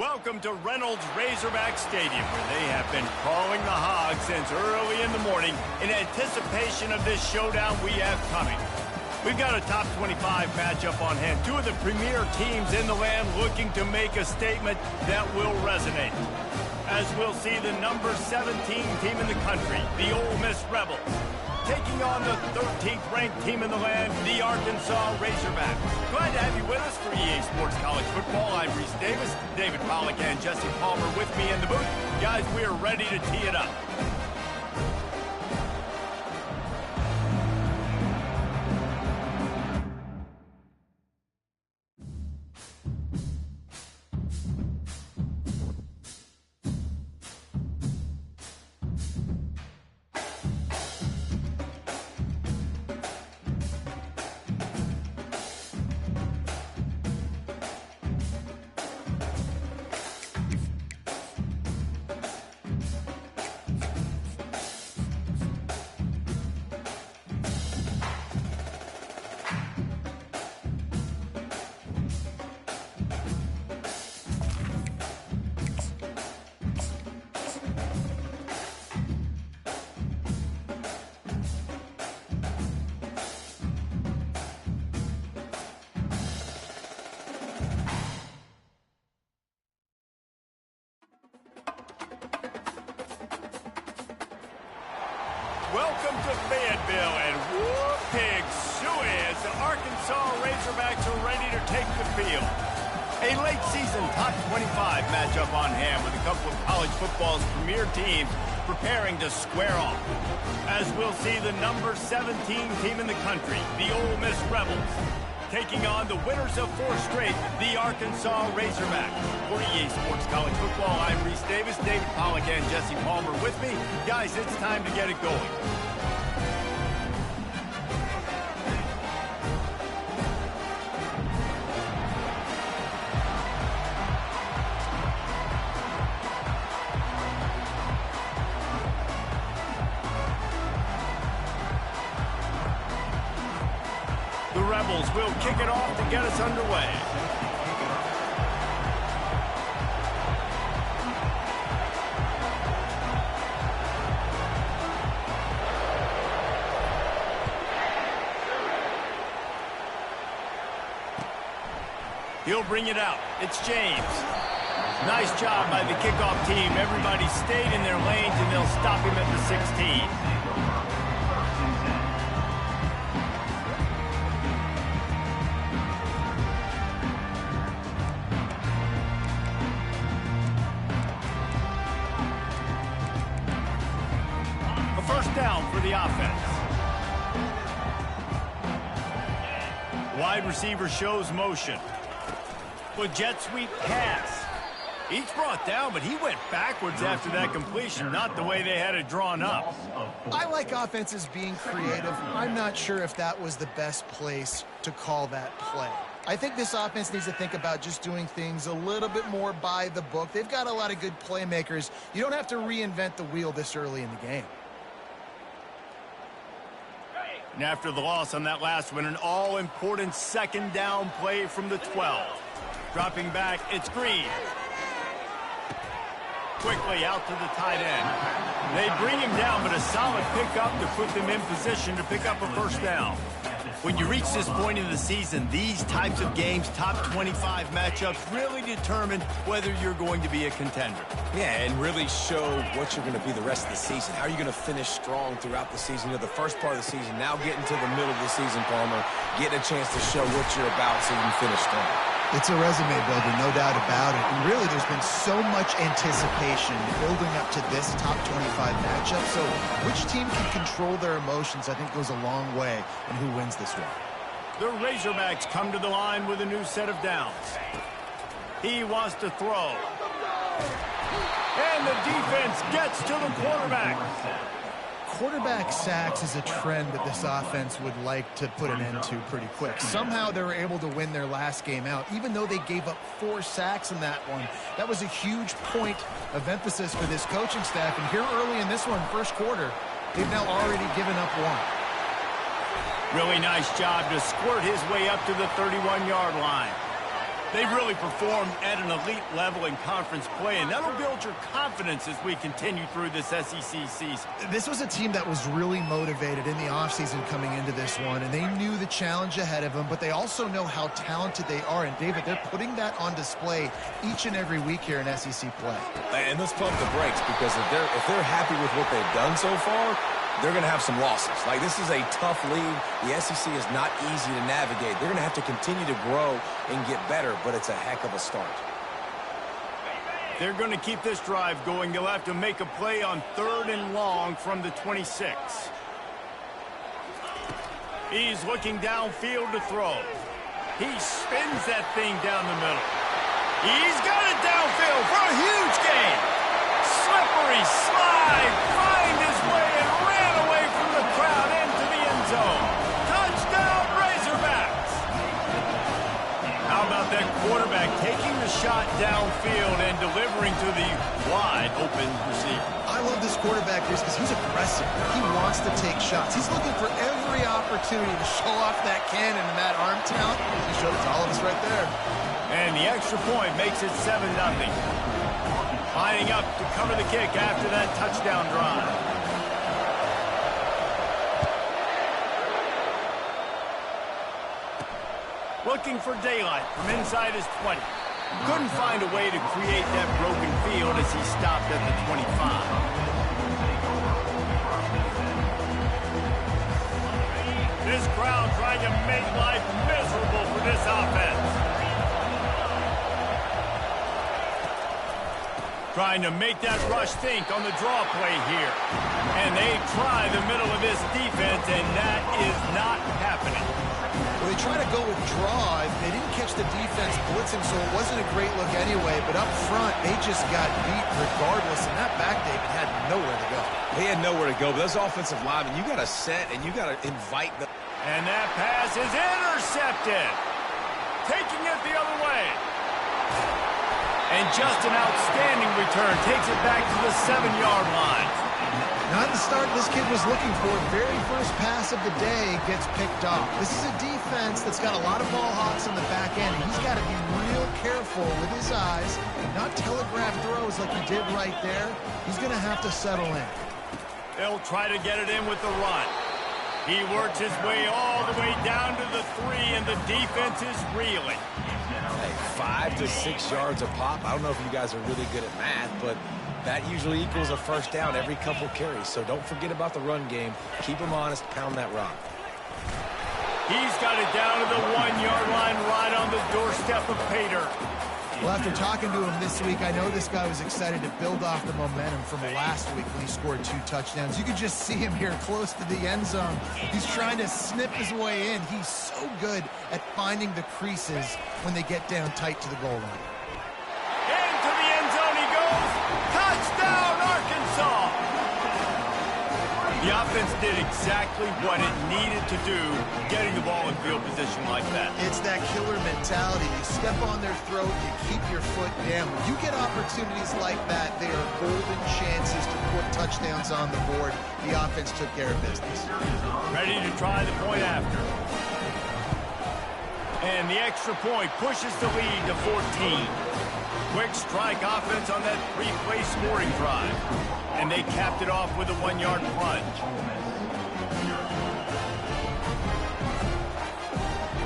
Welcome to Reynolds Razorback Stadium, where they have been crawling the hog since early in the morning in anticipation of this showdown we have coming. We've got a top 25 matchup on hand. Two of the premier teams in the land looking to make a statement that will resonate. As we'll see the number 17 team in the country, the Ole Miss Rebels, taking on the 13th ranked team in the land, the Arkansas Razorbacks. Glad to have you with us for EA Sports College Football. I'm Reese Davis, David Pollack and Jesse Palmer with me in the booth. Guys, we are ready to tee it up. Welcome to Fayetteville, and whoop, pig suey as the Arkansas Razorbacks are ready to take the field. A late season top 25 matchup on hand with a couple of college football's premier teams preparing to square off. As we'll see the number 17 team in the country, the Ole Miss Rebels, taking on the winners of 4 straight, the Arkansas Razorbacks. For EA Sports College Football, I'm Reese Davis, David Pollack and Jesse Palmer with me. Guys, it's time to get it going. The Rebels will kick it off to get us underway. He'll bring it out. It's James. Nice job by the kickoff team. Everybody stayed in their lanes, and they'll stop him at the 16. First down for the offense. Wide receiver shows motion. With jet sweep pass. He's brought down, but he went backwards after that completion, not the way they had it drawn up. I like offenses being creative. I'm not sure if that was the best place to call that play. I think this offense needs to think about just doing things a little bit more by the book. They've got a lot of good playmakers. You don't have to reinvent the wheel this early in the game. And after the loss on that last one, an all-important second down play from the 12. Dropping back, it's Green. Quickly out to the tight end. They bring him down, but a solid pickup to put them in position to pick up a first down. When you reach this point in the season, these types of games, top 25 matchups, really determine whether you're going to be a contender. Yeah, and really show what you're going to be the rest of the season. How are you going to finish strong throughout the season? You know, the first part of the season, now getting to the middle of the season, Palmer, getting a chance to show what you're about so you can finish strong. It's a resume builder, no doubt about it. And really, there's been so much anticipation building up to this top 25 matchup. So which team can control their emotions, I think, goes a long way in who wins this one. The Razorbacks come to the line with a new set of downs. He wants to throw. And the defense gets to the quarterback. Quarterback sacks is a trend that this offense would like to put an end to pretty quick. Somehow they were able to win their last game out, even though they gave up 4 sacks in that one. That was a huge point of emphasis for this coaching staff. And here early in this one, first quarter, they've now already given up 1. Really nice job to squirt his way up to the 31-yard line. They really performed at an elite level in conference play, and that'll build your confidence as we continue through this SEC season. This was a team that was really motivated in the offseason coming into this one, and they knew the challenge ahead of them, but they also know how talented they are. And, David, they're putting that on display each and every week here in SEC play. And let's pump the brakes, because if they're happy with what they've done so far, they're going to have some losses. Like, this is a tough league. The SEC is not easy to navigate. They're going to have to continue to grow and get better, but it's a heck of a start. They're going to keep this drive going. They'll have to make a play on 3rd and long from the 26. He's looking downfield to throw. He spins that thing down the middle. He's got it downfield for a huge gain. Slippery slide, find his way and ran away from the crowd into the end zone. Touchdown, Razorbacks! How about that quarterback taking the shot downfield and delivering to the wide open receiver? I love this quarterback because he's aggressive. He wants to take shots. He's looking for every opportunity to show off that cannon and that arm talent. He showed it to all of us right there. And the extra point makes it 7-0. Lining up to cover the kick after that touchdown drive. Looking for daylight from inside his 20. Couldn't find a way to create that broken field as he stopped at the 25. This crowd trying to make life miserable for this offense. Trying to make that rush think on the draw play here. And they try the middle of this defense, and that is not happening. Well, they try to go with draw. They didn't catch the defense blitzing, so it wasn't a great look anyway. But up front, they just got beat regardless. And that back, David, had nowhere to go. They had nowhere to go, but those offensive linemen, you got to set and you got to invite them. And that pass is intercepted. Taking it the other way. And just an outstanding return. Takes it back to the 7-yard line. Not the start this kid was looking for. Very first pass of the day gets picked off. This is a defense that's got a lot of ball hawks on the back end. And he's got to be real careful with his eyes. Not telegraph throws like he did right there. He's going to have to settle in. They'll try to get it in with the run. He works his way all the way down to the 3, and the defense is reeling. Hey, 5 to 6 yards a pop. I don't know if you guys are really good at math, but that usually equals a first down every couple carries. So don't forget about the run game. Keep them honest. Pound that rock. He's got it down to the 1-yard line right on the doorstep of Pater. Well, after talking to him this week, I know this guy was excited to build off the momentum from last week when he scored 2 touchdowns. You could just see him here close to the end zone. He's trying to snip his way in. He's so good at finding the creases when they get down tight to the goal line. Into the end zone he goes. Touchdown, Arkansas! The offense did exactly what it needed to do, getting the ball in field position like that. It's that killer mentality. You step on their throat, you keep your foot down. When you get opportunities like that, they are golden chances to put touchdowns on the board. The offense took care of business. Ready to try the point after. And the extra point pushes the lead to 14. Quick strike offense on that 3-play scoring drive. And they capped it off with a 1-yard plunge.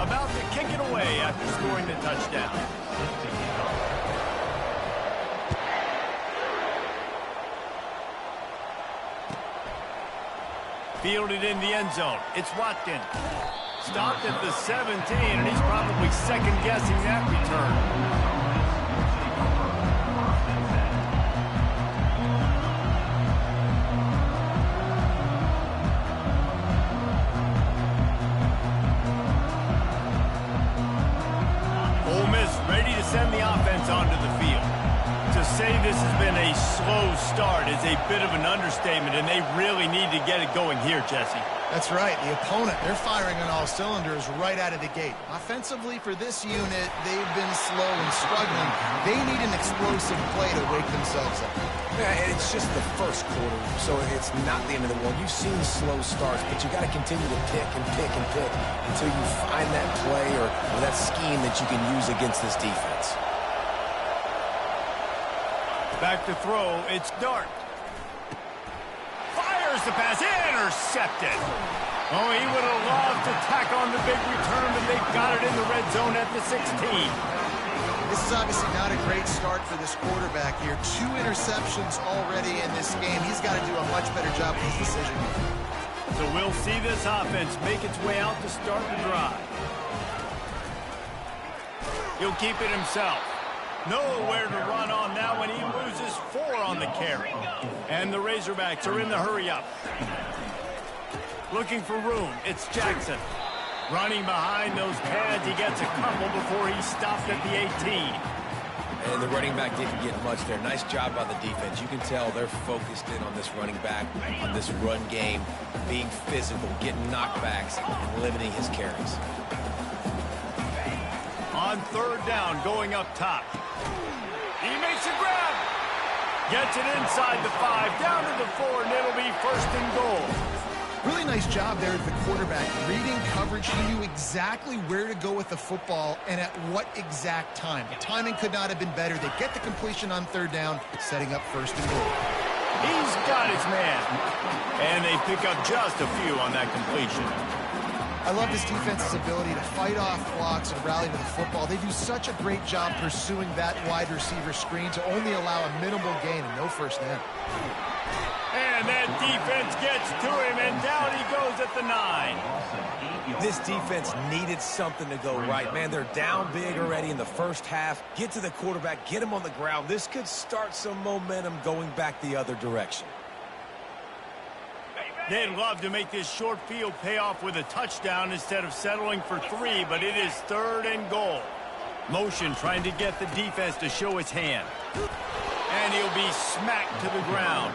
About to kick it away after scoring the touchdown. Fielded in the end zone. It's Watkins. Stopped at the 17, and he's probably second-guessing that return. Send the offense onto the field. To say this has been a slow start is a bit of an understatement, and they really need to get it going here, Jesse. That's right. The opponent, they're firing on all cylinders right out of the gate. Offensively, for this unit, they've been slow and struggling. They need an explosive play to wake themselves up. Yeah, and it's just the first quarter, so it's not the end of the world. You've seen slow starts, but you got to continue to pick and pick and pick until you find that play or that scheme that you can use against this defense. Back to throw, it's Dart. Fires the pass, intercepted. Oh, he would have loved to tack on the big return, but they got it in the red zone at the 16. This is obviously not a great start for this quarterback here. 2 interceptions already in this game. He's got to do a much better job with his decision. So we'll see this offense make its way out to start the drive. He'll keep it himself. Nowhere to run on that one. He loses 4 on the carry. And the Razorbacks are in the hurry-up. Looking for room. It's Jackson. Running behind those pads. He gets a couple before he stopped at the 18. And the running back didn't get much there. Nice job by the defense. You can tell they're focused in on this running back, on this run game, being physical, getting knockbacks, and limiting his carries. On third down, going up top. He makes a grab. Gets it inside the 5, down to the 4, and it'll be first and goal. Really nice job there at the quarterback. Reading coverage, he knew exactly where to go with the football and at what exact time. The timing could not have been better. They get the completion on third down, setting up first and goal. He's got his man. And they pick up just a few on that completion. I love this defense's ability to fight off blocks and rally to the football. They do such a great job pursuing that wide receiver screen to only allow a minimal gain and no first down. And that defense gets to him, and down he goes at the 9. This defense needed something to go right. Man, they're down big already in the first half. Get to the quarterback, get him on the ground. This could start some momentum going back the other direction. They'd love to make this short field pay off with a touchdown instead of settling for 3, but it is third and goal. Motion trying to get the defense to show its hand. And he'll be smacked to the ground.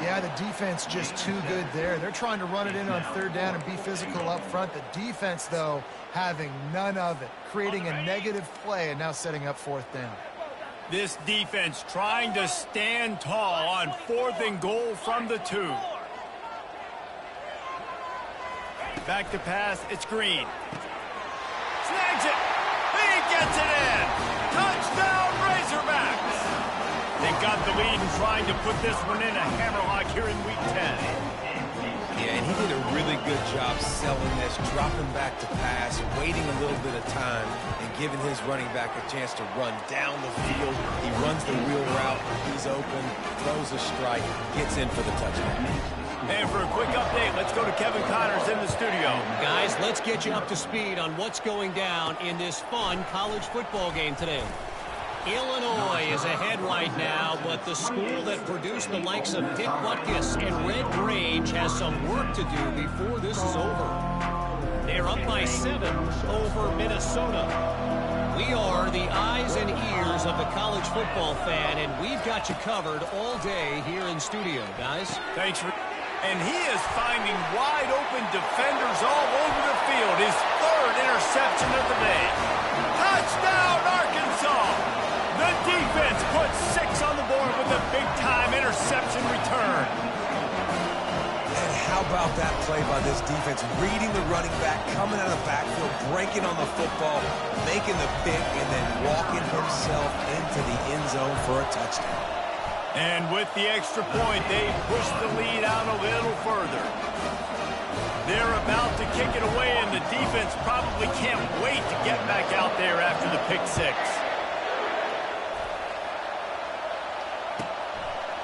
Yeah, the defense just too good there. They're trying to run it in on third down and be physical up front. The defense, though, having none of it, creating a negative play and now setting up fourth down. This defense trying to stand tall on 4th and goal from the 2. Back to pass, it's Green. Snags it. He gets it in. Touchdown, Razorbacks. They got the lead and trying to put this one in a hammerlock here in week 10. Yeah, and he did a really good job selling this, dropping back to pass, waiting a little bit of time, and giving his running back a chance to run down the field. He runs the wheel route. He's open, throws a strike, gets in for the touchdown. And for a quick update, let's go to Kevin Connors in the studio. Guys, let's get you up to speed on what's going down in this fun college football game today. Illinois is ahead right now, but the school that produced the likes of Dick Butkus and Red Grange has some work to do before this is over. They're up by 7 over Minnesota. We are the eyes and ears of the college football fan, and we've got you covered all day here in studio, guys. Thanks for... And he is finding wide-open defenders all over the field. His 3rd interception of the day. Touchdown, Arkansas! The defense puts 6 on the board with a big-time interception return. And how about that play by this defense? Reading the running back, coming out of the backfield, breaking on the football, making the pick, and then walking himself into the end zone for a touchdown. And with the extra point, they push the lead out a little further. They're about to kick it away, and the defense probably can't wait to get back out there after the pick 6.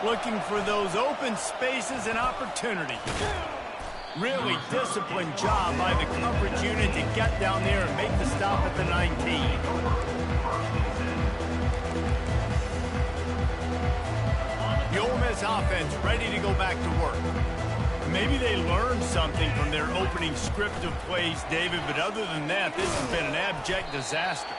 Looking for those open spaces and opportunity. Really disciplined job by the coverage unit to get down there and make the stop at the 19. The Ole Miss offense ready to go back to work. Maybe they learned something from their opening script of plays, David, but other than that, this has been an abject disaster.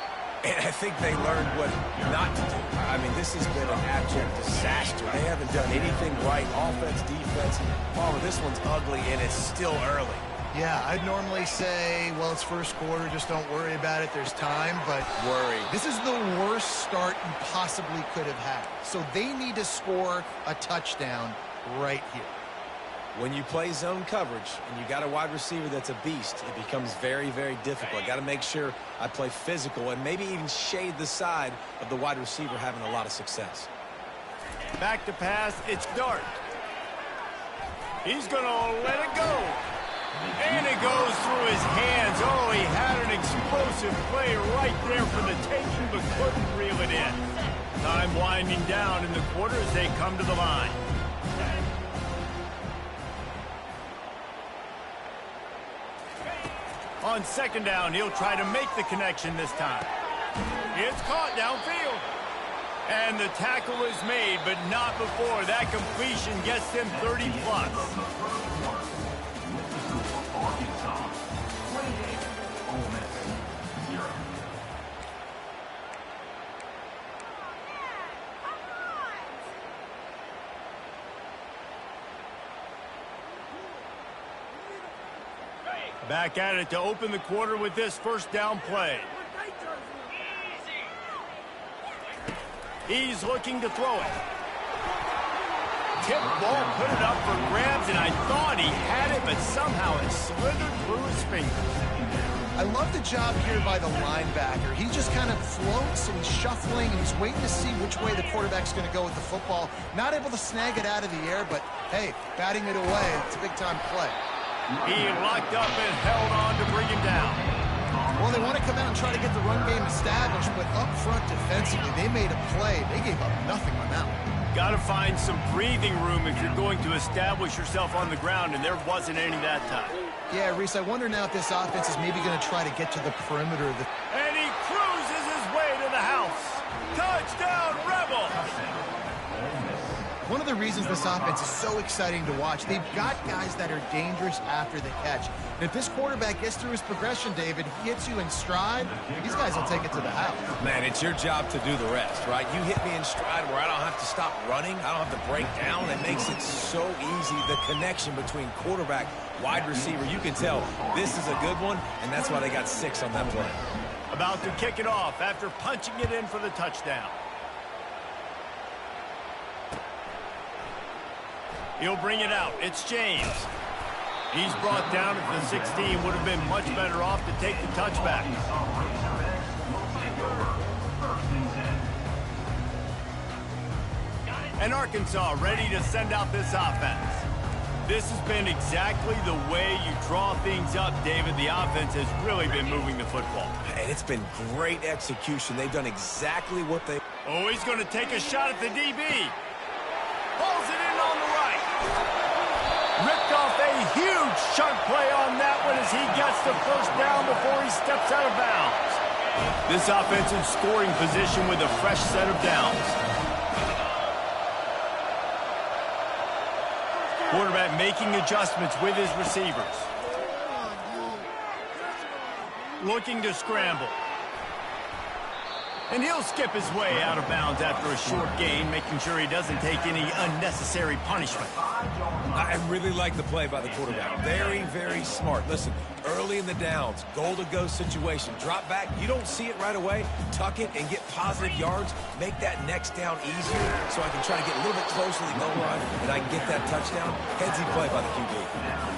And I think they learned what not to do. I mean, this has been an abject disaster. They haven't done anything right, offense, defense. Palmer, this one's ugly, and it's still early. Yeah, I'd normally say, well, it's first quarter, just don't worry about it, there's time, but this is the worst start you possibly could have had. So they need to score a touchdown right here. When you play zone coverage and you got a wide receiver that's a beast, it becomes very, very difficult. I got to make sure I play physical and maybe even shade the side of the wide receiver having a lot of success. Back to pass, it's Dart. He's going to let it go. And it goes through his hands. Oh, he had an explosive play right there for the taking, but couldn't reel it in. Time winding down in the quarter as they come to the line. On second down, he'll try to make the connection this time. It's caught downfield. And the tackle is made, but not before that completion gets them 30+. Back at it to open the quarter with this first down play. He's looking to throw it. Tip ball, put it up for grabs, and I thought he had it, but somehow it slithered through his fingers. I love the job here by the linebacker. He just kind of floats and he's shuffling and he's waiting to see which way the quarterback's going to go with the football. Not able to snag it out of the air, but hey, batting it away, it's a big-time play. He locked up and held on to bring him down. Well, they want to come out and try to get the run game established, but up front defensively, they made a play. They gave up nothing on that one. Got to find some breathing room if you're going to establish yourself on the ground, and there wasn't any that time. Yeah, Reese, I wonder now if this offense is maybe going to try to get to the perimeter of the... And he cruises his way to the house. Touchdown, Rebel! One of the reasons this offense is so exciting to watch, they've got guys that are dangerous after the catch. And if this quarterback gets through his progression, David, he hits you in stride, these guys will take it to the house. Man, it's your job to do the rest, right? You hit me in stride where I don't have to stop running. I don't have to break down. It makes it so easy. The connection between quarterback, wide receiver, you can tell this is a good one, and that's why they got 6 on that play. About to kick it off after punching it in for the touchdown. He'll bring it out. It's James. He's brought down at the 16. Would have been much better off to take the touchback. And Arkansas ready to send out this offense. This has been exactly the way you draw things up, David. The offense has really been moving the football. And it's been great execution. They've done exactly what they... Oh, he's going to take a shot at the DB. Pulls it in on the right. Ripped off a huge chunk play on that one as he gets the first down before he steps out of bounds. This offensive scoring position with a fresh set of downs. Quarterback making adjustments with his receivers. Looking to scramble. And he'll skip his way out of bounds after a short gain, making sure he doesn't take any unnecessary punishment. I really like the play by the quarterback. Very, very smart. Listen, early in the downs, goal-to-go situation. Drop back. You don't see it right away. Tuck it and get positive yards. Make that next down easier so I can try to get a little bit closer to the goal line and I can get that touchdown. Headsy play by the QB.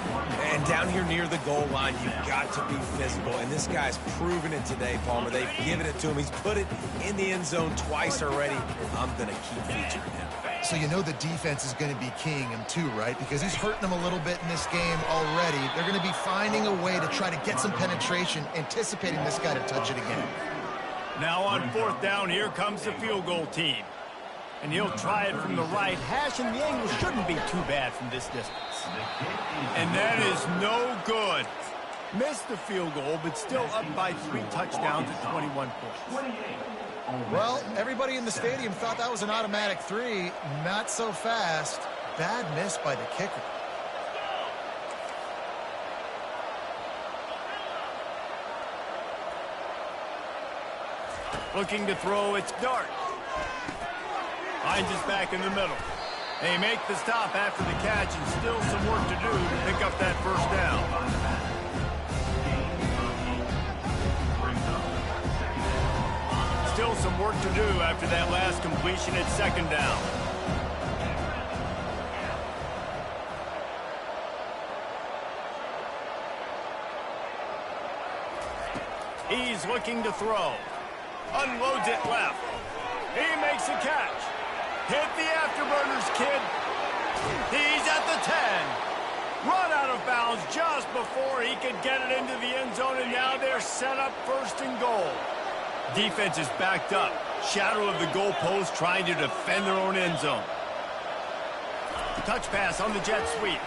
And down here near the goal line, you've got to be physical. And this guy's proven it today, Palmer. They've given it to him. He's put it in the end zone twice already. I'm going to keep featuring him. So you know the defense is going to be keying him too, right? Because he's hurting them a little bit in this game already. They're going to be finding a way to try to get some penetration, anticipating this guy to touch it again. Now on fourth down, here comes the field goal team. And he'll try it from the right hash, and the angle shouldn't be too bad from this distance. And that is no good. Missed the field goal, but still up by 3 touchdowns at 21 points. Well, everybody in the stadium thought that was an automatic 3. Not so fast. Bad miss by the kicker. Looking to throw, it's Dart. Finds his back in the middle. They make the stop after the catch, and still some work to do to pick up that first down. Still some work to do after that last completion at second down. He's looking to throw. Unloads it left. He makes a catch. Hit the afterburners, kid. He's at the 10. Run out of bounds just before he could get it into the end zone, and now they're set up first and goal. Defense is backed up. Shadow of the goalpost trying to defend their own end zone. Touch pass on the jet sweep.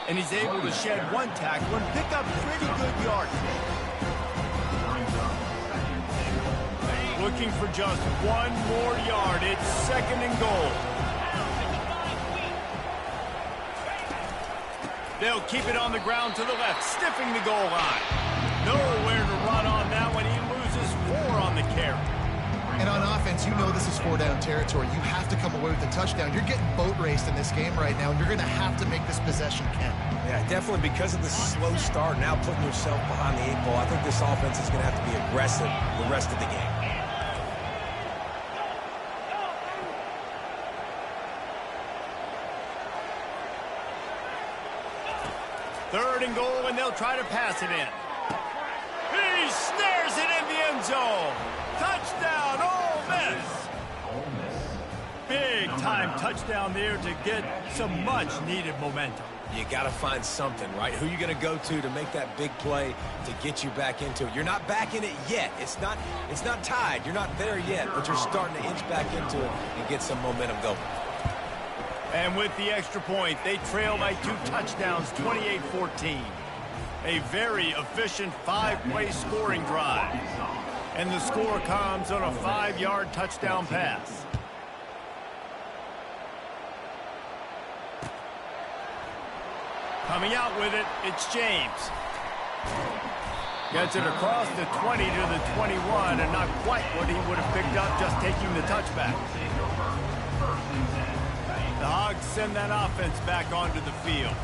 And he's able to shed one tackle and pick up pretty good yardage. Looking for just one more yard. It's second and goal. They'll keep it on the ground to the left, stiffing the goal line. Nowhere to run on that one. He loses 4 on the carry. And on offense, you know this is 4-down territory. You have to come away with a touchdown. You're getting boat raced in this game right now, and you're going to have to make this possession count. Yeah, definitely because of the slow start, now putting yourself behind the 8 ball. I think this offense is going to have to be aggressive the rest of the game. Third and goal, and they'll try to pass it in. He snares it in the end zone. Touchdown, Ole Miss. Big-time touchdown there to get some much-needed momentum. You got to find something, right? Who are you going to go to make that big play to get you back into it? You're not back in it yet. It's not tied. You're not there yet, but you're starting to inch back into it and get some momentum going. And with the extra point, they trail by 2 touchdowns, 28-14. A very efficient 5-play scoring drive. And the score comes on a 5-yard touchdown pass. Coming out with it, it's James. Gets it across the 20 to the 21, and not quite what he would have picked up just taking the touchback. The Hogs send that offense back onto the field.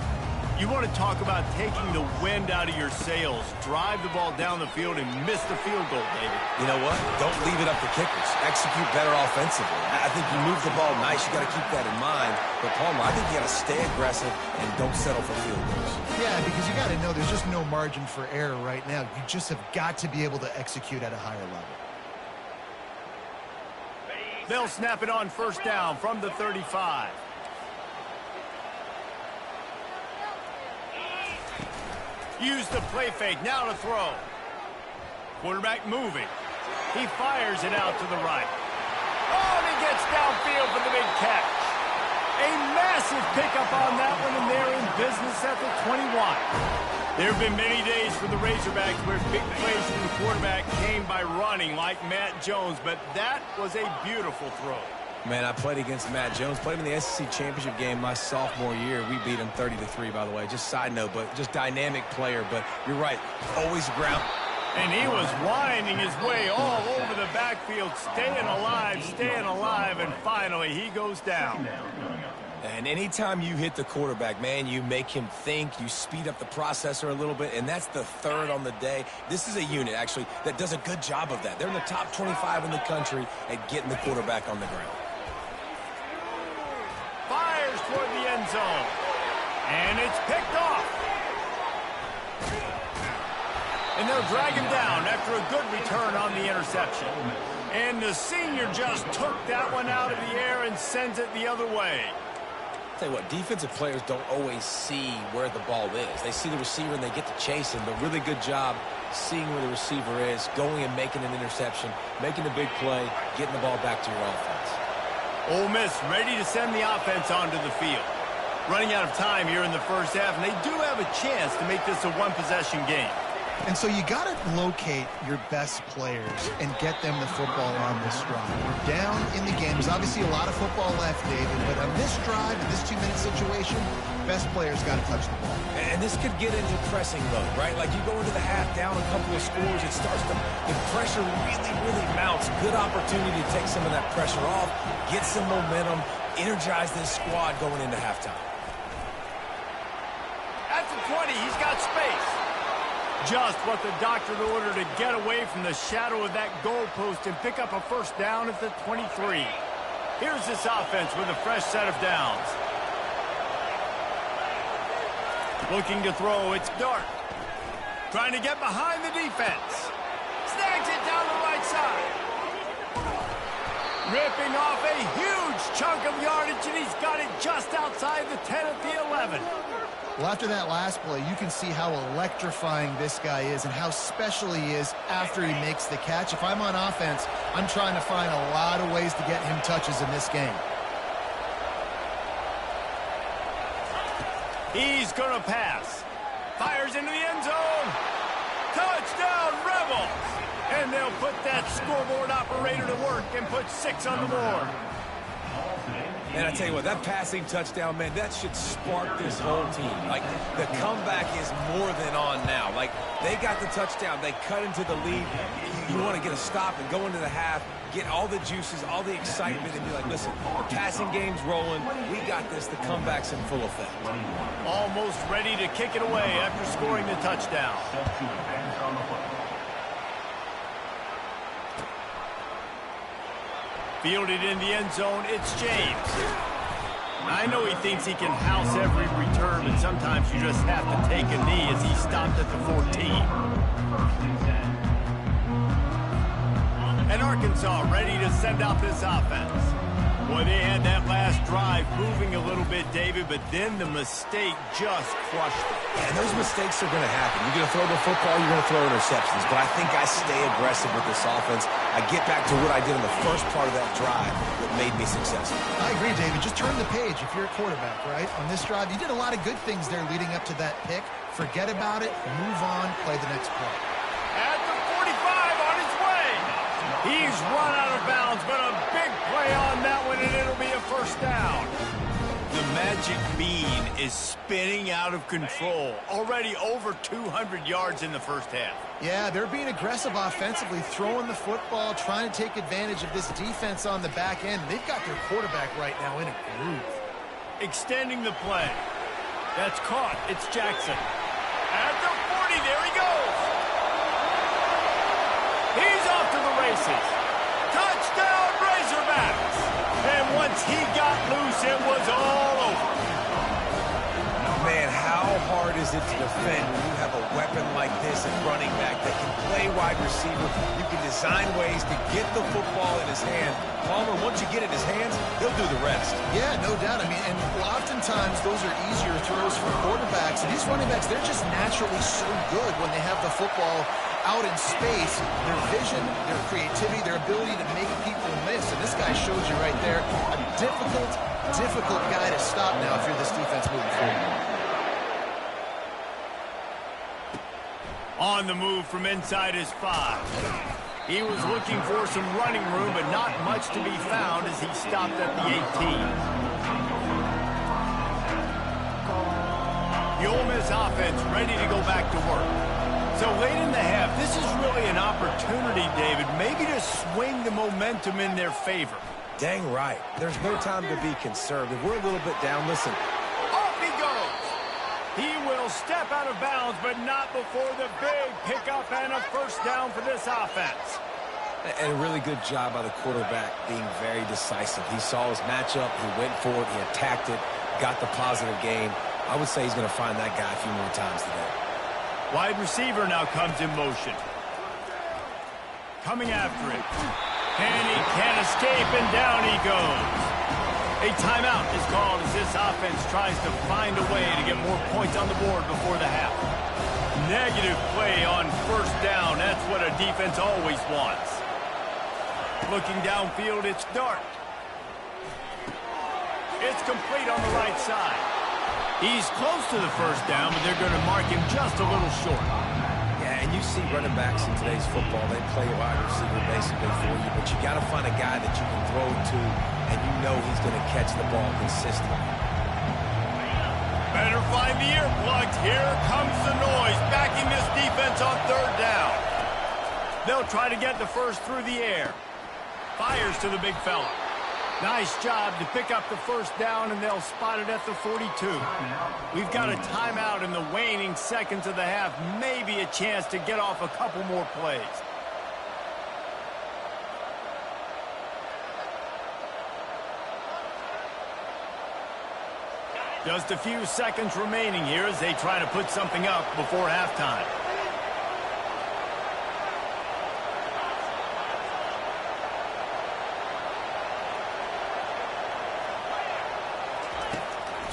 You want to talk about taking the wind out of your sails. Drive the ball down the field and miss the field goal, David. You know what? Don't leave it up to kickers. Execute better offensively. I think you move the ball nice. You got to keep that in mind. But, Palmer, I think you got to stay aggressive and don't settle for field goals. Yeah, because you got to know there's just no margin for error right now. You just have got to be able to execute at a higher level. They'll snap it on first down from the 35. Use the play fake, now to throw. Quarterback moving. He fires it out to the right. Oh, and he gets downfield for the big catch. A massive pickup on that one, and they're in business at the 21. There have been many days for the Razorbacks where big plays from the quarterback came by running like Matt Jones, but that was a beautiful throw. Man, I played against Matt Jones. Played him in the SEC championship game my sophomore year. We beat him 30-3, by the way. Just side note, but just dynamic player. But you're right, always ground. And he was winding his way all over the backfield, staying alive, and finally he goes down. And anytime you hit the quarterback, man, you make him think, you speed up the processor a little bit, and that's the third on the day. This is a unit, actually, that does a good job of that. They're in the top 25 in the country at getting the quarterback on the ground. Fires toward the end zone. And it's picked off. And they'll drag him down after a good return on the interception. And the senior just took that one out of the air and sends it the other way. Tell you what, defensive players don't always see where the ball is. They see the receiver and they get to chase him, but really good job seeing where the receiver is, going and making an interception, making a big play, getting the ball back to your offense. Ole Miss ready to send the offense onto the field. Running out of time here in the first half, and they do have a chance to make this a one-possession game. And so you got to locate your best players and get them the football on this drive. We're down in the game. There's obviously a lot of football left, David, but on this drive, in this 2-minute situation, situation, best player's got to touch the ball. And this could get into pressing mode, right? Like you go into the half down a couple of scores, it starts to, the pressure really mounts. Good opportunity to take some of that pressure off, get some momentum, energize this squad going into halftime. At the 20, he's got space. Just what the doctor ordered to get away from the shadow of that goalpost and pick up a first down at the 23. Here's this offense with a fresh set of downs. Looking to throw, it's Dart. Trying to get behind the defense. Snags it down the right side. Ripping off a huge chunk of yardage, and he's got it just outside the 10 at the 11. Well, after that last play, you can see how electrifying this guy is and how special he is after he makes the catch. If I'm on offense, I'm trying to find a lot of ways to get him touches in this game. He's going to pass. Fires into the end zone. Touchdown, Rebels! And they'll put that scoreboard operator to work and put 6 on the board. And I tell you what, that passing touchdown, man, that should spark this whole team. Like, the comeback is more than on now. Like, they got the touchdown. They cut into the lead. You want to get a stop and go into the half, get all the juices, all the excitement, and be like, listen, the passing game's rolling. We got this. The comeback's in full effect. Almost ready to kick it away after scoring the touchdown. Fielded in the end zone, it's James. I know he thinks he can house every return, but sometimes you just have to take a knee as he stopped at the 14. And Arkansas ready to send out this offense. Boy, they had that last drive moving a little bit, David, but then the mistake just crushed it. And those mistakes are going to happen. You're going to throw the football, you're going to throw interceptions. But I think I stay aggressive with this offense. I get back to what I did in the first part of that drive that made me successful. I agree, David. Just turn the page if you're a quarterback, right? On this drive, you did a lot of good things there leading up to that pick. Forget about it, move on, play the next play. At the 45 on his way. He's run out of bounds, but a big play on that one, and it'll be a first down. The magic bean is spinning out of control. Already over 200 yards in the first half. Yeah, they're being aggressive offensively, throwing the football, trying to take advantage of this defense on the back end. They've got their quarterback right now in a groove. Extending the play. That's caught. It's Jackson. At the 40, there he goes. He's off to the races. Touchdown, Razorbacks. And once he got loose, it was all over. Man, how hard is it to defend when you have a weapon like this at running back that can play wide receiver? You can design ways to get the football in his hand. Palmer, once you get it in his hands, he'll do the rest. Yeah, no doubt. I mean, and oftentimes those are easier throws for quarterbacks. And these running backs, they're just naturally so good when they have the football out in space. Their vision, their creativity, their ability to make people miss. And this guy shows you right there a difficult guy to stop now if you're this defense moving forward. On the move from inside his 5. He was looking for some running room, but not much to be found as he stopped at the 18. The Ole Miss offense ready to go back to work. So late in the half, this is really an opportunity, David, maybe to swing the momentum in their favor. Dang right. There's no time to be conservative. We're a little bit down. Listen. Off he goes. He will step out of bounds, but not before the big pickup and a first down for this offense. And a really good job by the quarterback being very decisive. He saw his matchup, he went for it, he attacked it, got the positive gain. I would say he's going to find that guy a few more times today. Wide receiver now comes in motion. Coming after it. And he can't escape, and down he goes. A timeout is called as this offense tries to find a way to get more points on the board before the half. Negative play on first down. That's what a defense always wants. Looking downfield, it's Dart. It's complete on the right side. He's close to the first down, but they're going to mark him just a little short. Yeah, and you see running backs in today's football, they play wide receiver basically for you, but you got to find a guy that you can throw to, and you know he's going to catch the ball consistently. find the earplugs. Here comes the noise, backing this defense on third down. They'll try to get the first through the air. Fires to the big fella. Nice job to pick up the first down, and they'll spot it at the 42. We've got a timeout in the waning seconds of the half. Maybe a chance to get off a couple more plays. Just a few seconds remaining here as they try to put something up before halftime.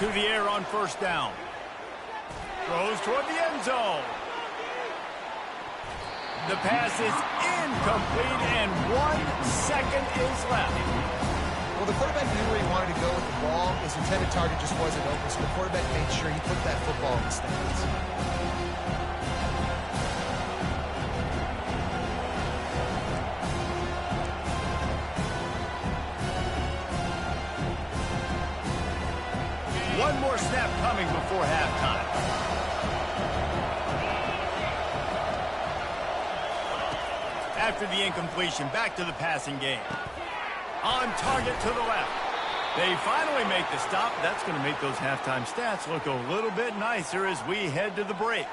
To the air on first down. Throws toward the end zone. The pass is incomplete, and 1 second is left. Well, the quarterback knew where he wanted to go with the ball. His intended target just wasn't open, so the quarterback made sure he put that football in the stands. One more snap coming before halftime. After the incompletion, back to the passing game. On target to the left. They finally make the stop. That's going to make those halftime stats look a little bit nicer as we head to the break.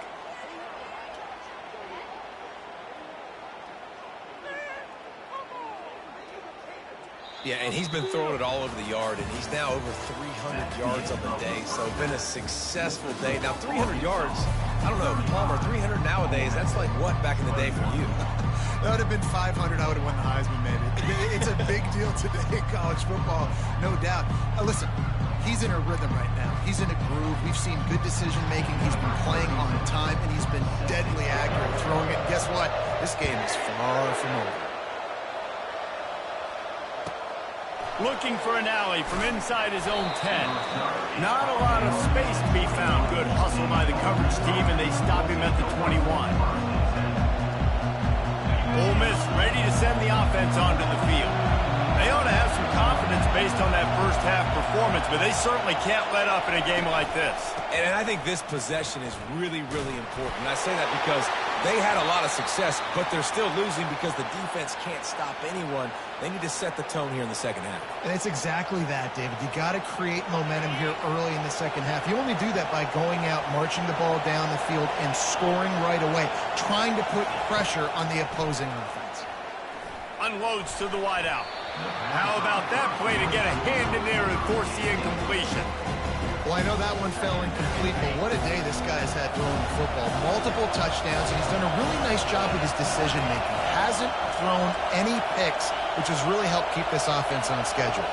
Yeah, and he's been throwing it all over the yard, and he's now over 300 yards on the day, so been a successful day. Now, 300 yards, I don't know, Palmer, 300 nowadays, that's like what back in the day for you? That would have been 500. I would have won the Heisman, maybe. It's a big deal today in college football, no doubt. Listen, he's in a rhythm right now. He's in a groove. We've seen good decision-making. He's been playing on time, and he's been deadly accurate throwing it. Guess what? This game is far from over. Looking for an alley from inside his own 10. Not a lot of space to be found. Good hustle by the coverage team, and they stop him at the 21. Ole Miss ready to send the offense onto the field. They ought to have some confidence based on that first half performance, but they certainly can't let up in a game like this. And I think this possession is really, really important. And I say that because they had a lot of success, but they're still losing because the defense can't stop anyone. They need to set the tone here in the second half. And it's exactly that, David. You got to create momentum here early in the second half. You only do that by going out, marching the ball down the field, and scoring right away, trying to put pressure on the opposing offense. Unloads to the wideout. How about that play to get a hand in there and force the incompletion? Well, I know that one fell incomplete, but what a day this guy's had throwing the football. Multiple touchdowns, and he's done a really nice job with his decision-making. Hasn't thrown any picks, which has really helped keep this offense on schedule.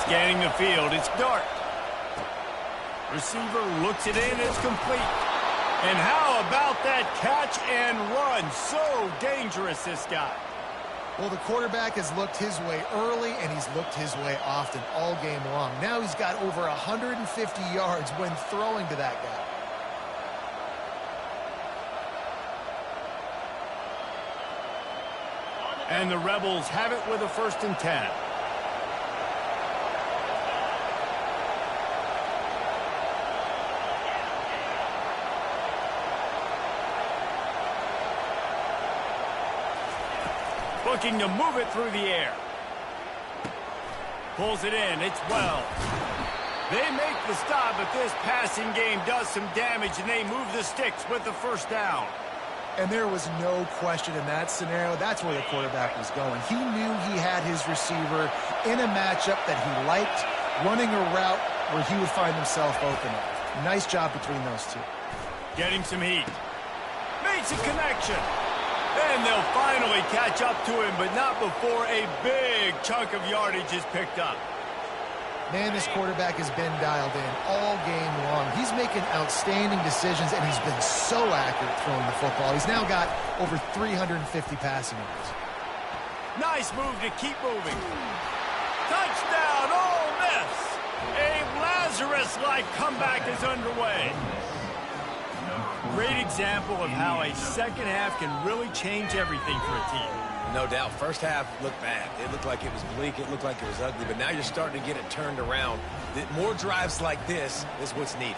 Scanning the field, it's Dart. Receiver looks it in, it's complete. And how about that catch and run? So dangerous, this guy. Well, the quarterback has looked his way early, and he's looked his way often all game long. Now he's got over 150 yards when throwing to that guy. And the Rebels have it with a 1st and 10. Looking to move it through the air. Pulls it in. It's well. They make the stop, but this passing game does some damage, and they move the sticks with the first down. And there was no question in that scenario. That's where the quarterback was going. He knew he had his receiver in a matchup that he liked, running a route where he would find himself open. Nice job between those two. Getting some heat. Makes a connection. And they'll finally catch up to him, but not before a big chunk of yardage is picked up. Man, this quarterback has been dialed in all game long. He's making outstanding decisions, and he's been so accurate throwing the football. He's now got over 350 passing yards. Nice move to keep moving. Touchdown, Ole Miss! A Lazarus-like comeback is underway. great example of how a second half can really change everything for a team. No doubt. First half looked bad. It looked like it was bleak. It looked like it was ugly. But now you're starting to get it turned around. More drives like this is what's needed.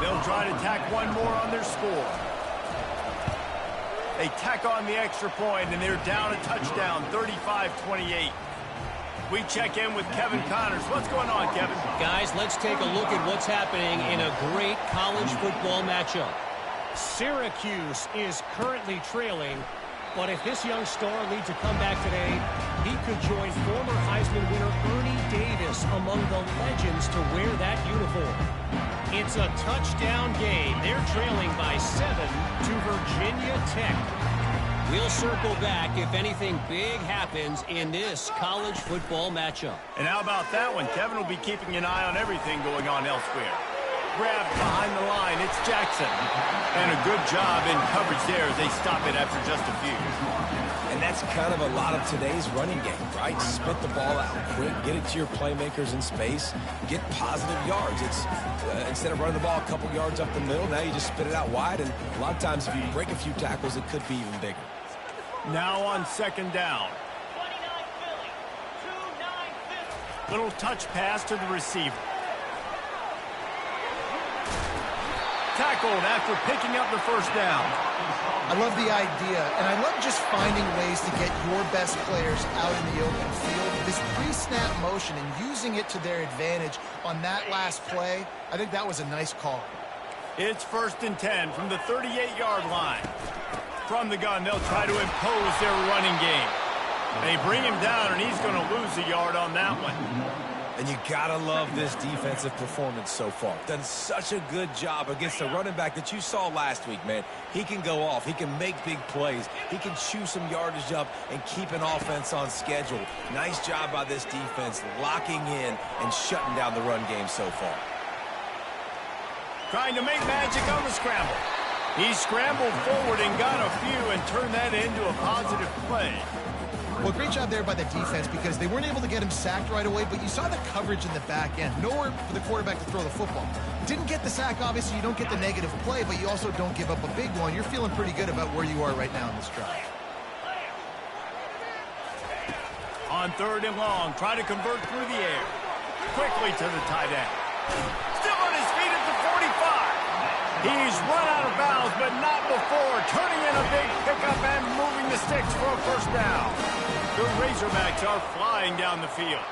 They'll try to tack one more on their score. They tack on the extra point, and they're down a touchdown, 35-28. We check in with Kevin Connors. What's going on, Kevin? Guys, let's take a look at what's happening in a great college football matchup. Syracuse is currently trailing, but if this young star leads a comeback today, he could join former Heisman winner Ernie Davis among the legends to wear that uniform. It's a touchdown game. They're trailing by 7 to Virginia Tech. We'll circle back if anything big happens in this college football matchup. And how about that one? Kevin will be keeping an eye on everything going on elsewhere. Grabbed behind the line. It's Jackson. And a good job in coverage there as they stop it after just a few. And that's kind of a lot of today's running game, right? Spit the ball out quick, get it to your playmakers in space, get positive yards. It's instead of running the ball a couple yards up the middle, now you just spit it out wide, and a lot of times if you break a few tackles, it could be even bigger. Now on second down. Little touch pass to the receiver. Tackled after picking up the first down. I love the idea, and I love just finding ways to get your best players out in the open field. This pre-snap motion and using it to their advantage on that last play, I think that was a nice call. It's 1st and 10 from the 38-yard line. From the gun, they'll try to impose their running game. They bring him down, and he's going to lose a yard on that one. And you gotta love this defensive performance so far. Done such a good job against the running back that you saw last week, man. He can go off. He can make big plays. He can chew some yardage up and keep an offense on schedule. Nice job by this defense locking in and shutting down the run game so far. Trying to make magic on the scramble. He scrambled forward and got a few and turned that into a positive play. Well, great job there by the defense because they weren't able to get him sacked right away, but you saw the coverage in the back end. Nowhere for the quarterback to throw the football. Didn't get the sack, obviously. You don't get the negative play, but you also don't give up a big one. You're feeling pretty good about where you are right now in this drive. On 3rd and long, try to convert through the air. Quickly to the tight end. Still on his feet at the 45. He's run out of bounds, but not before. Turning in a big pickup and moving the sticks for a first down. The Razorbacks are flying down the field.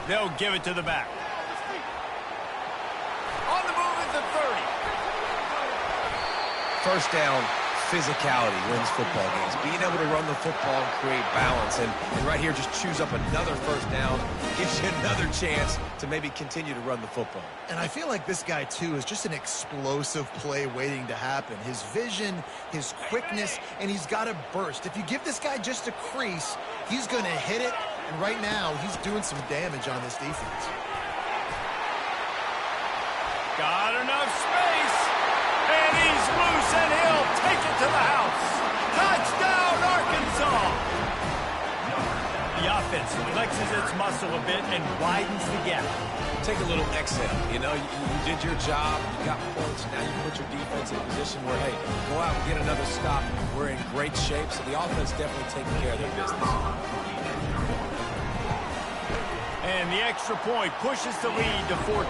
They'll give it to the back. On the move at the 30. First down, physicality wins football games. Being able to run the football and create balance. And right here, just choose up another first down. Gives you another chance to maybe continue to run the football. And I feel like this guy, too, is just an explosive play waiting to happen. His vision, his quickness, and he's got a burst. If you give this guy just a crease, he's going to hit it. And right now, he's doing some damage on this defense. Got enough space. And he's loose, and he'll take it to the house. Touchdown, Arkansas! The offense flexes its muscle a bit and widens the gap. Take a little exhale. You know, you did your job. You got points. Now you put your defense in a position where, hey, go out and get another stop. We're in great shape, so the offense definitely taking care of their business. And the extra point pushes the lead to 14.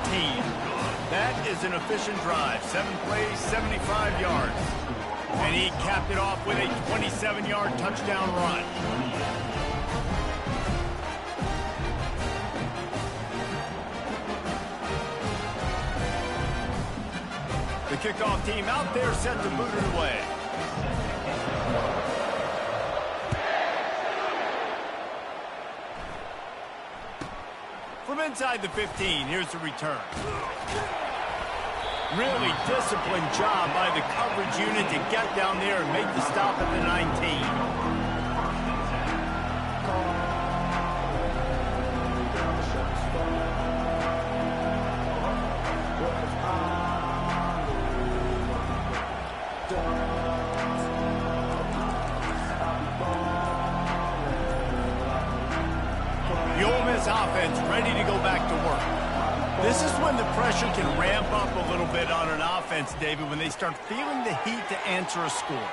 That is an efficient drive. 7 plays, 75 yards. And he capped it off with a 27-yard touchdown run. The kickoff team out there set to boot it away. From inside the 15, here's the return. Really disciplined job by the coverage unit to get down there and make the stop at the 19. The Ole Miss offense ready to go back to work. pressure can ramp up a little bit on an offense, David, when they start feeling the heat to answer a score.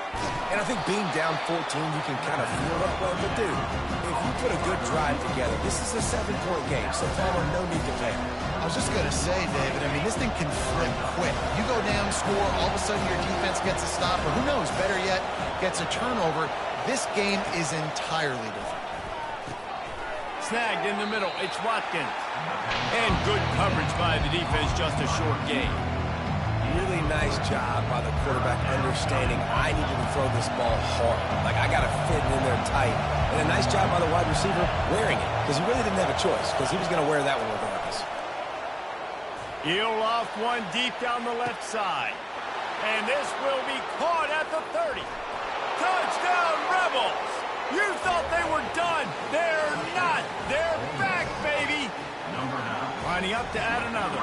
And I think being down 14, you can kind of feel that way. But, dude, if you put a good drive together, this is a 7-point game, so Palmer, no need to panic. I was just going to say, David, I mean, this thing can flip quick. You go down, score, all of a sudden your defense gets a stop, or who knows, better yet, gets a turnover. This game is entirely different. Snagged in the middle, it's Watkins. And good coverage by the defense, just a short gain. Really nice job by the quarterback understanding I needed to throw this ball hard. Like, I got to fit it in there tight. And a nice job by the wide receiver wearing it, because he really didn't have a choice, because he was going to wear that one regardless. He'll off one deep down the left side. And this will be caught at the 30. Touchdown, Rebels! You thought they were done. They're not. They're back, baby. Lining up to add another.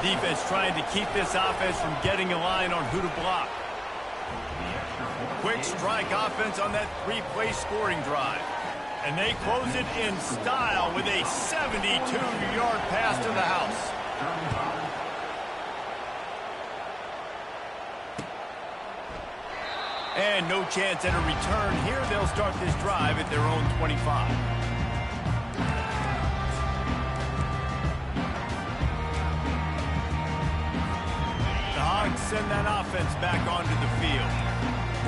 Defense trying to keep this offense from getting a line on who to block. Quick strike offense on that 3-play scoring drive. And they close it in style with a 72-yard pass to the house. And no chance at a return here. They'll start this drive at their own 25. The Hogs send that offense back onto the field.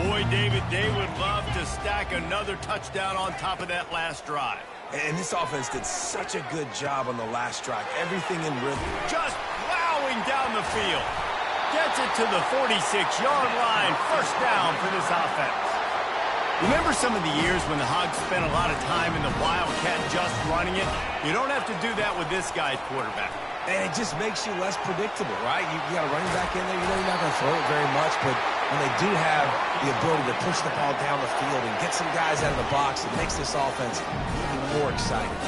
Boy, David, they would love to stack another touchdown on top of that last drive. And this offense did such a good job on the last drive. Everything in rhythm. Just plowing down the field. Gets it to the 46-yard line. First down for this offense. Remember some of the years when the Hogs spent a lot of time in the Wildcat just running it? You don't have to do that with this guy's quarterback. And it just makes you less predictable, right? You got a running back in there. You know you're not going to throw it very much, but when they do have the ability to push the ball down the field and get some guys out of the box, it makes this offense even more exciting.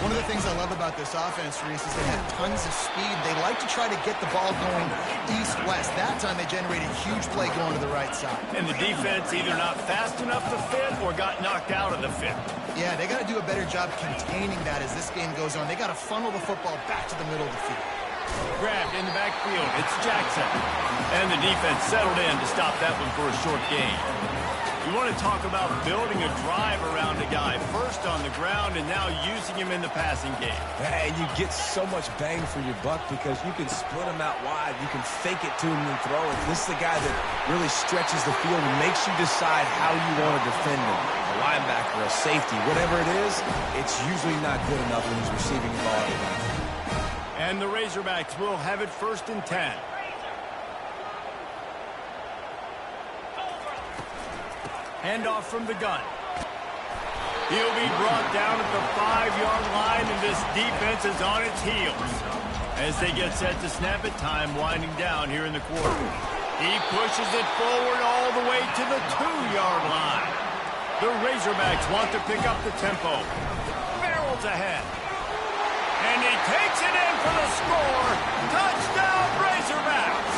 One of the things I love about this offense, Reese, is they have tons of speed. They like to try to get the ball going east-west. That time they generated a huge play going to the right side. And the defense either not fast enough to fit or got knocked out of the fit. Yeah, they got to do a better job containing that as this game goes on. They got to funnel the football back to the middle of the field. Grabbed in the backfield. It's Jackson. And the defense settled in to stop that one for a short gain. You want to talk about building a drive around a guy first on the ground and now using him in the passing game. And you get so much bang for your buck because you can split him out wide. You can fake it to him and throw it. This is the guy that really stretches the field and makes you decide how you want to defend him. A linebacker, a safety, whatever it is, it's usually not good enough when he's receiving the ball. And the Razorbacks will have it 1st and 10. Handoff from the gun. He'll be brought down at the 5-yard line, and this defense is on its heels. As they get set to snap it, time winding down here in the quarter. He pushes it forward all the way to the 2-yard line. The Razorbacks want to pick up the tempo. Barrels ahead. And he takes it in for the score. Touchdown, Razorbacks!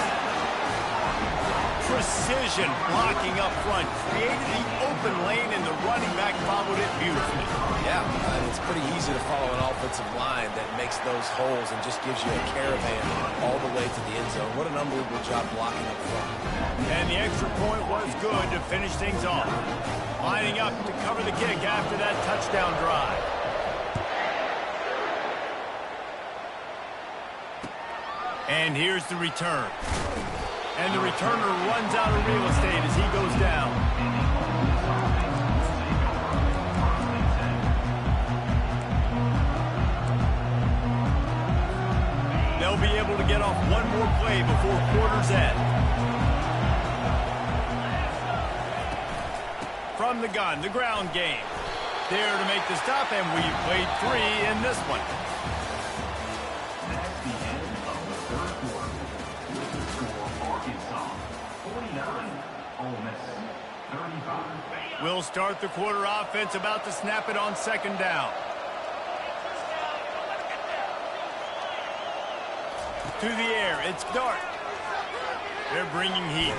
Precision blocking up front, created the open lane, and the running back followed it beautifully. Yeah, it's pretty easy to follow an offensive line that makes those holes and just gives you a caravan all the way to the end zone. What an unbelievable job blocking up front. And the extra point was good to finish things off. Lining up to cover the kick after that touchdown drive. And here's the return. And the returner runs out of real estate as he goes down. They'll be able to get off one more play before quarter's end. From the gun, the ground game. There to make the stop, and we played 3 in this one. We'll start the quarter offense, about to snap it on 2nd down. To the air, it's Dart. They're bringing heat.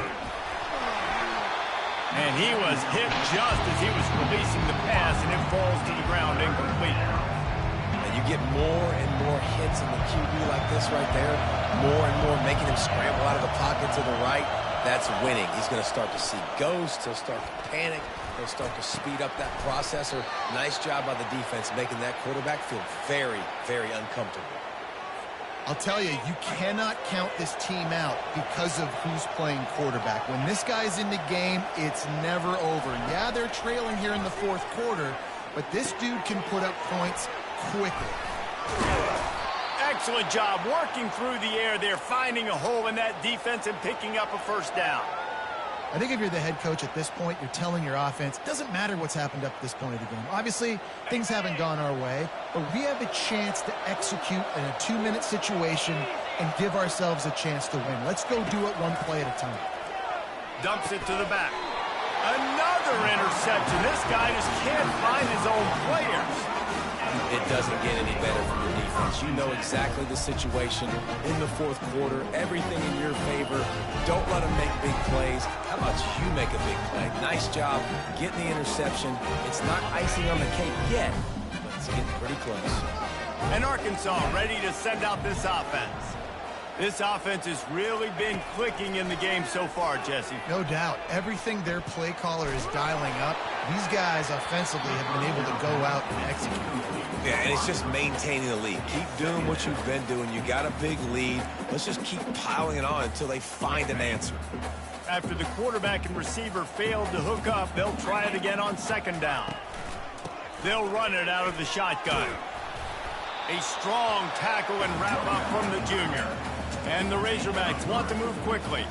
And he was hit just as he was releasing the pass, and it falls to the ground incomplete. And you get more and more hits in the QB like this right there, more and more making him scramble out of the pocket to the right, that's winning. He's going to start to see ghosts. He'll start to panic. He'll start to speed up that processor. Nice job by the defense making that quarterback feel very, very uncomfortable. I'll tell you, you cannot count this team out because of who's playing quarterback. When this guy's in the game, it's never over. Yeah, they're trailing here in the fourth quarter, but this dude can put up points quickly. Excellent job working through the air there, finding a hole in that defense and picking up a first down. I think if you're the head coach at this point, you're telling your offense, it doesn't matter what's happened up to this point of the game. Obviously, things haven't gone our way, but we have a chance to execute in a 2-minute situation and give ourselves a chance to win. Let's go do it one play at a time. Dumps it to the back. Another interception. This guy just can't find his own players. It doesn't get any better from your defense. You know exactly the situation in the fourth quarter. Everything in your favor. Don't let them make big plays. How about you make a big play? Nice job getting the interception. It's not icing on the cake yet, but it's getting pretty close. And Arkansas ready to send out this offense. This offense has really been clicking in the game so far, Jesse. No doubt. Everything their play caller is dialing up, these guys offensively have been able to go out and execute. Yeah, and it's just maintaining the lead. Keep doing what you've been doing. You got a big lead. Let's just keep piling it on until they find an answer. After the quarterback and receiver failed to hook up, they'll try it again on second down. They'll run it out of the shotgun. A strong tackle and wrap up from the junior. And the Razorbacks want to move quickly.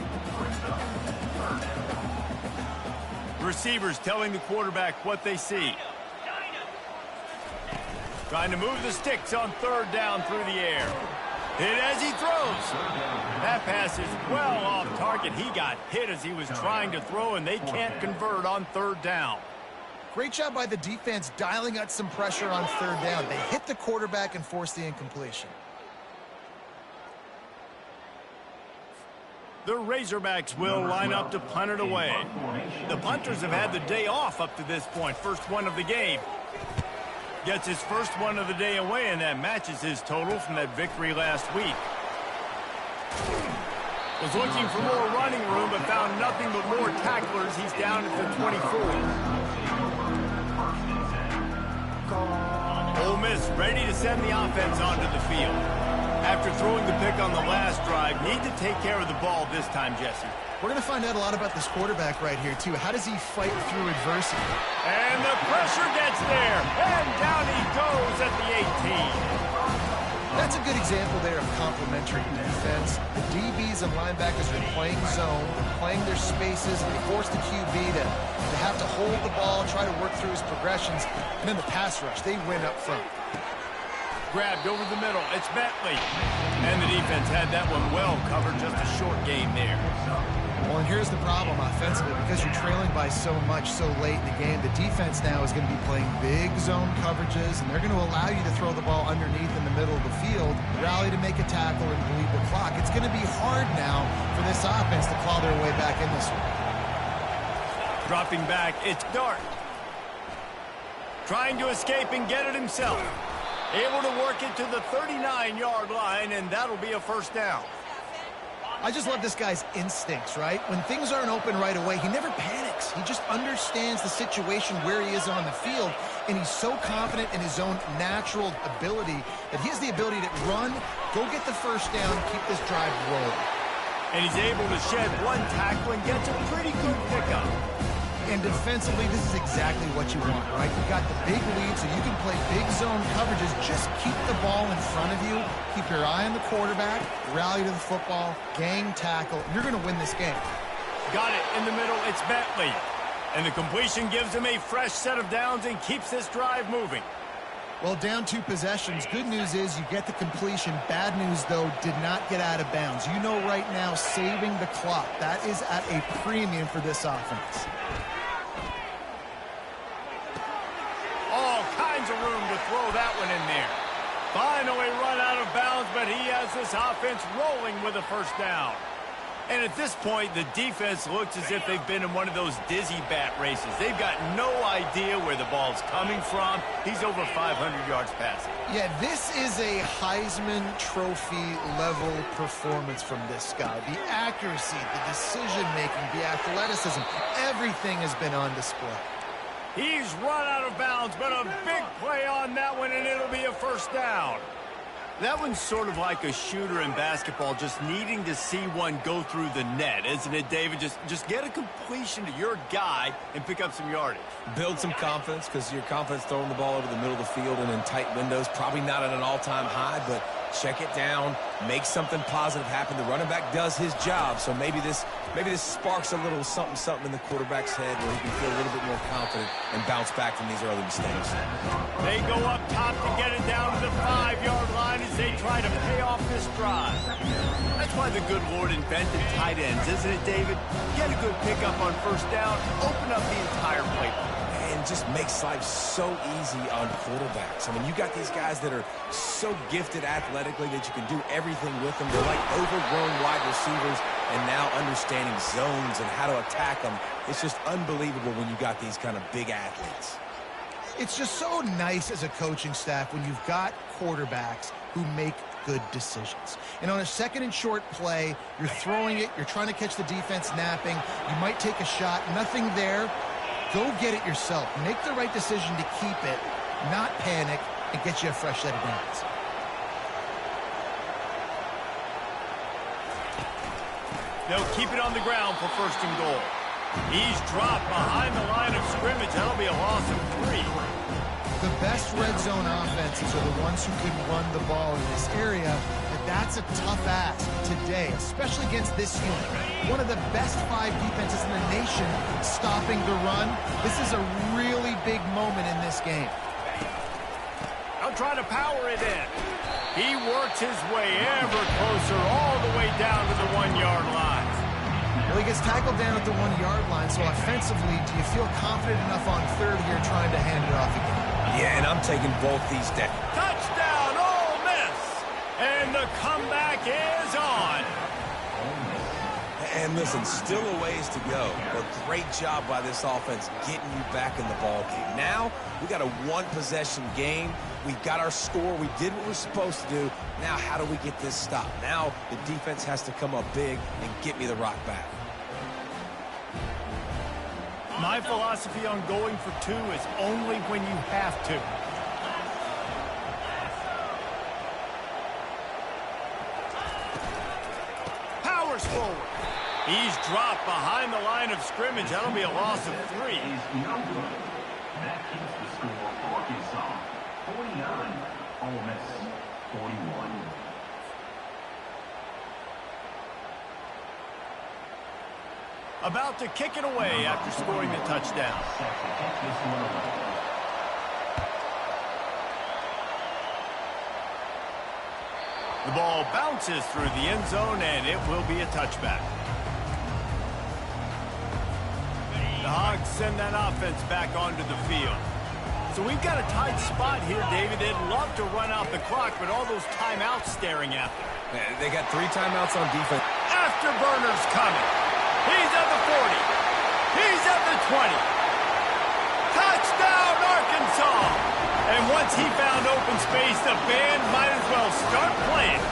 Receivers telling the quarterback what they see. Trying to move the sticks on third down through the air. Hit as he throws. That pass is well off target. He got hit as he was trying to throw, and they can't convert on third down. Great job by the defense dialing out some pressure on third down. They hit the quarterback and forced the incompletion. The Razorbacks will line up to punt it away. The punters have had the day off up to this point. First one of the game. Gets his first one of the day away, and that matches his total from that victory last week. Was looking for more running room, but found nothing but more tacklers. He's down at the 24. Ole Miss ready to send the offense onto the field. After throwing the pick on the last drive, need to take care of the ball this time, Jesse. We're going to find out a lot about this quarterback right here, too. How does he fight through adversity? And the pressure gets there. And down he goes at the 18. That's a good example there of complementary defense. The DBs and linebackers are playing zone, playing their spaces, and they force the QB to have to hold the ball, try to work through his progressions. And then the pass rush, they win up front. Grabbed over the middle. It's Bentley. And the defense had that one well covered. Just a short game there. Well, and here's the problem offensively. Because you're trailing by so much so late in the game, the defense now is going to be playing big zone coverages, and they're going to allow you to throw the ball underneath in the middle of the field, rally to make a tackle, and bleed the clock. It's going to be hard now for this offense to claw their way back in this one. Dropping back, it's Dart. Trying to escape and get it himself. Able to work it to the 39-yard line, and that'll be a first down. I just love this guy's instincts, right? When things aren't open right away, he never panics. He just understands the situation where he is on the field, and he's so confident in his own natural ability that he has the ability to run, go get the first down, keep this drive rolling. And he's able to shed one tackle and gets a pretty good pickup. And defensively, this is exactly what you want, right? You got the big lead, so you can play big zone coverages. Just keep the ball in front of you. Keep your eye on the quarterback. Rally to the football. Gang tackle. You're going to win this game. Got it in the middle. It's Bentley. And the completion gives him a fresh set of downs and keeps this drive moving. Well, down 2 possessions. Good news is you get the completion. Bad news, though, did not get out of bounds. You know right now, saving the clock. That is at a premium for this offense. All kinds of room to throw that one in there. Finally run out of bounds, but he has this offense rolling with a first down. And at this point, the defense looks as if they've been in one of those dizzy bat races. They've got no idea where the ball's coming from. He's over 500 yards passing. Yeah, this is a Heisman Trophy level performance from this guy. The accuracy, the decision-making, the athleticism, everything has been on display. He's run out of bounds, but a big play on that one, and it'll be a first down. That one's sort of like a shooter in basketball, just needing to see one go through the net, isn't it, David? Just get a completion to your guy and pick up some yardage. Build some confidence, because your confidence throwing the ball over the middle of the field and in tight windows, probably not at an all-time high, but check it down, make something positive happen. The running back does his job, so maybe this sparks a little something in the quarterback's head where he can feel a little bit more confident and bounce back from these early mistakes. They go up top to get it down to the 5-yard line as they try to pay off this drive. That's why the good Lord invented tight ends, isn't it, David? Get a good pickup on first down, open up the entire playbook. And just makes life so easy on quarterbacks. I mean, you got these guys that are so gifted athletically that you can do everything with them. They're like overgrown wide receivers, and now understanding zones and how to attack them. It's just unbelievable when you got these kind of big athletes. It's just so nice as a coaching staff when you've got quarterbacks who make good decisions. And on a second and short play, you're throwing it, you're trying to catch the defense napping, you might take a shot, nothing there. Go get it yourself. Make the right decision to keep it, not panic, and get you a fresh set of downs. They'll keep it on the ground for first and goal. He's dropped behind the line of scrimmage. That'll be a loss of 3. The best red zone offenses are the ones who can run the ball in this area, but that's a tough ask today, especially against this unit. One of the best 5 defenses in the nation stopping the run. This is a really big moment in this game. I'll try to power it in. He works his way ever closer all the way down to the 1-yard line. Well, he gets tackled down at the 1-yard line, so offensively, do you feel confident enough on third here trying to hand it off again? Yeah, and I'm taking both these down. Touchdown, Ole Miss! And the comeback is on. And listen, still a ways to go, but great job by this offense getting you back in the ball game. Now, we got a 1-possession game. We got our score. We did what we're supposed to do. Now, how do we get this stopped? Now, the defense has to come up big and get me the rock back. My philosophy on going for 2 is only when you have to. Powers forward. He's dropped behind the line of scrimmage. That'll be a loss of 3. That keeps the score for Arkansas. 49, Ole Miss 41. About to kick it away after scoring the touchdown. The ball bounces through the end zone, and it will be a touchback. The Hogs send that offense back onto the field. So we've got a tight spot here, David. They'd love to run out the clock, but all those timeouts staring at them. Yeah, they got 3 timeouts on defense. Afterburner's coming. He's at the 40. He's at the 20. Touchdown, Arkansas! And once he found open space, the band might as well start playing.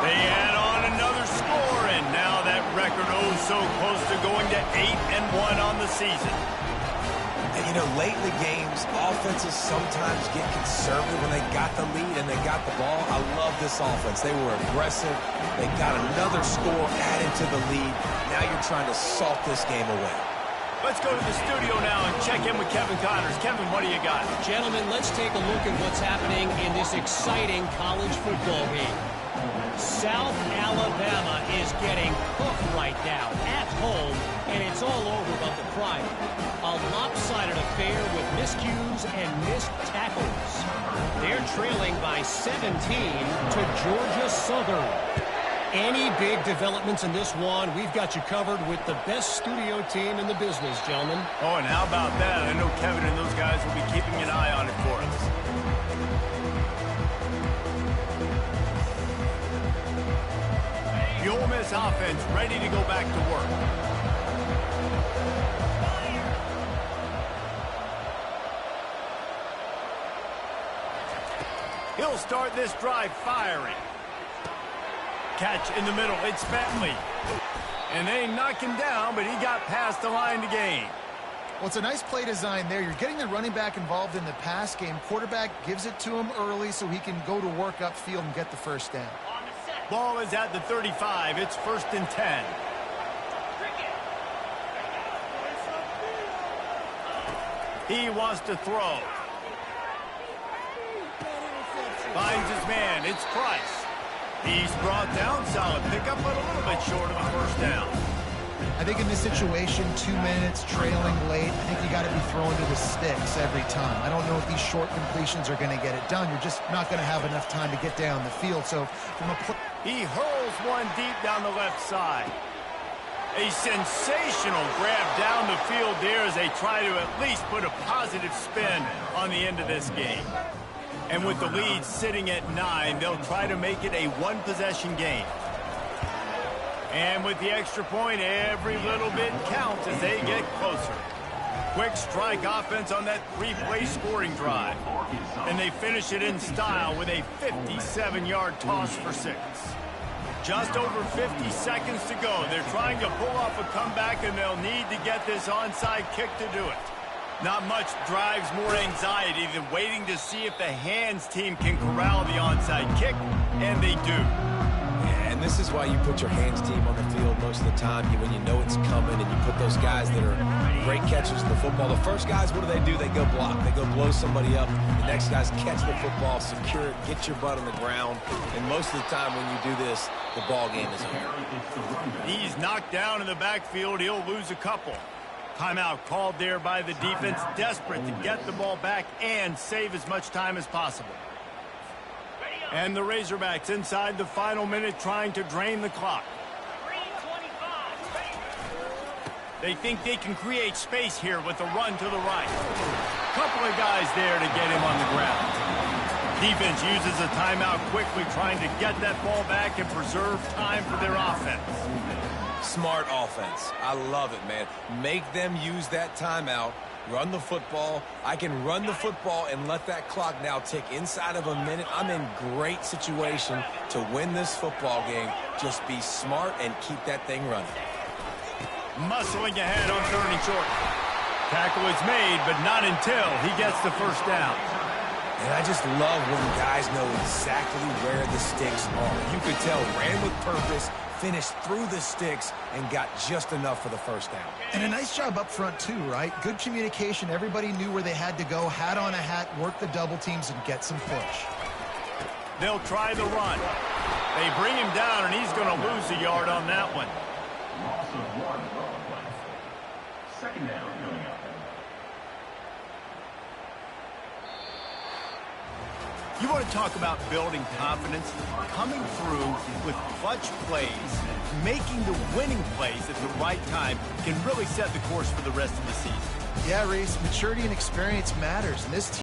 They add on another score, and now that record so close to going to 8-1 on the season. And, you know, late in the games, offenses sometimes get conservative when they got the lead and they got the ball. I love this offense. They were aggressive. They got another score added to the lead. Now you're trying to salt this game away. Let's go to the studio now and check in with Kevin Connors. Kevin, what do you got? Gentlemen, let's take a look at what's happening in this exciting college football game. South Alabama is getting cooked right now at home, and it's all over about the Pride. A lopsided affair with miscues and missed tackles. They're trailing by 17 to Georgia Southern. Any big developments in this one, we've got you covered with the best studio team in the business, gentlemen. Oh, and how about that? I know Kevin and those guys will be keeping an eye on it for us. The Ole Miss offense ready to go back to work. He'll start this drive firing. Catch in the middle. It's Bentley. And they knock him down, but he got past the line to gain. Well, it's a nice play design there. You're getting the running back involved in the pass game. Quarterback gives it to him early so he can go to work upfield and get the first down. Ball is at the 35. It's 1st and 10. He wants to throw. Finds his man. It's Price. He's brought down. Solid pickup, but a little bit short of the first down. I think in this situation, 2 minutes, trailing late, I think you got to be throwing to the sticks every time. I don't know if these short completions are going to get it done. You're just not going to have enough time to get down the field. So from a he hurls one deep down the left side. A sensational grab down the field there as they try to at least put a positive spin on the end of this game. And with the lead sitting at 9, they'll try to make it a one-possession game. And with the extra point, every little bit counts as they get closer. Quick strike offense on that 3-play scoring drive. And they finish it in style with a 57-yard toss for 6. Just over 50 seconds to go. They're trying to pull off a comeback, and they'll need to get this onside kick to do it. Not much drives more anxiety than waiting to see if the hands team can corral the onside kick, and they do. And this is why you put your hands team on the field most of the time when you know it's coming, and you put those guys that are great catchers of the football. The first guys, what do? They go block. They go blow somebody up. The next guys catch the football, secure it, get your butt on the ground. And most of the time when you do this, the ball game is over. He's knocked down in the backfield. He'll lose a couple. Timeout called there by the defense, desperate to get the ball back and save as much time as possible. And the Razorbacks inside the final minute trying to drain the clock. They think they can create space here with a run to the right. Couple of guys there to get him on the ground. Defense uses a timeout quickly, trying to get that ball back and preserve time for their offense. Smart offense. I love it, man. Make them use that timeout. Run the football. I can run the football and let that clock now tick inside of a minute. I'm in great situation to win this football game. Just be smart and keep that thing running. Muscling ahead on 3rd and short. Tackle is made, but not until he gets the first down. And I just love when guys know exactly where the sticks are. You could tell, ran with purpose, finished through the sticks, and got just enough for the first down. And a nice job up front, too, right? Good communication. Everybody knew where they had to go, hat on a hat, work the double teams, and get some push. They'll try the run. They bring him down, and he's going to lose a yard on that one. Loss of 1 play. 2nd down coming up. You want to talk about building confidence? Coming through with clutch plays, making the winning plays at the right time can really set the course for the rest of the season. Yeah, Reese, maturity and experience matters, and this team